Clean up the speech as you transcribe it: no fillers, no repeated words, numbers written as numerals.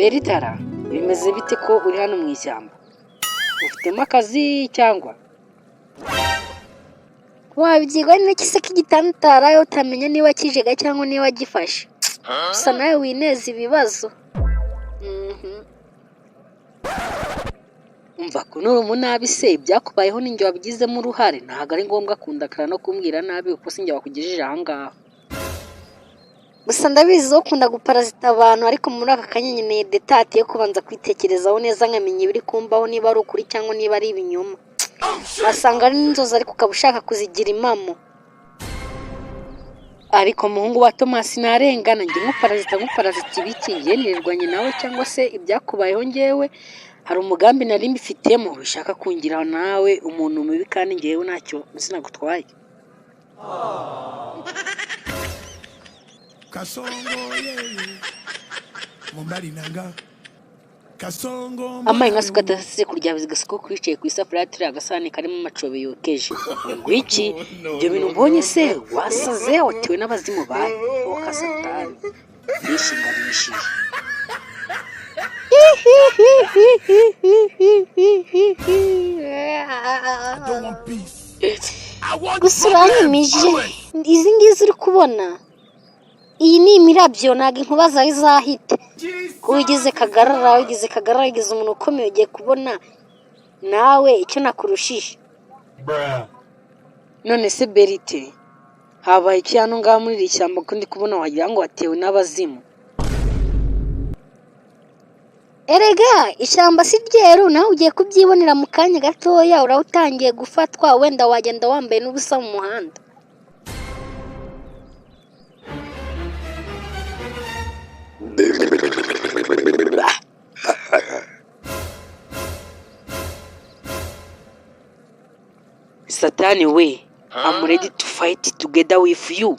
Beritara bimeze bite ko uri hano mu ishyamba? Ufitemo akazi cyangwa wabyigwa n'iki se k'igitantara utamenya niba kijega cyangwa niba gifashe? Gusa nawe wineza ibibazo. umva ko nuri umunabi se byakubayeho ninjye wabigizemo uruhare, ntabwo ari ngombwa kundakara no kumbwira nabi kuko sinjye wakugejeje aha ngaha. Gusa ndabizi ukunda guparazita abantu, ariko muri aka kanya nkeneye detati yo kubanza kwitekerezaho neza nkamenya ibiri kumbaho, niba ari ukuri cyangwa niba ari ibinyoma. Wasanga ari n'inzozi ariko ukaba ushaka kuzigira impamo. Ariko muhungu wa Thomas narengana, njye nk'uparazita ibiki? Njye nirirwanye nawe cyangwa se ibyakubayeho njyewe hari umugambi nari mbifitemo ushaka kungira nawe umuntu mubi kandi njyewe ntacyo sinagutwaye. Amaye nkasuka atasize kurya bizigasiko kwicaye ku isafuriya turi agasahani karimo amacobe yokeje. Ngwiki ibyo bintu mbonye se wasaze watewe n'abazimu bawe ukasatari yishinganishije. Gusa uranyumije, izi ngizi uri kubona, iyi ni imirabyo, ntabwo inkuba zawe zahita. Wigize kagarara, wigize umuntu ukomeye, ugiye kubona nawe icyo nakurushije. None se Berite, habaye iki hano ngaha muri iri shyamba ko ndi kubona wagira ngo watewe n'abazimu? Erega ishyamba si ryeru, nawe ugiye kubyibonera mu kanya gatoya, urawutangiye gufatwa, wenda wagenda wambaye n'ubusa mu muhanda. Satani we, I'm ready to fight together with you.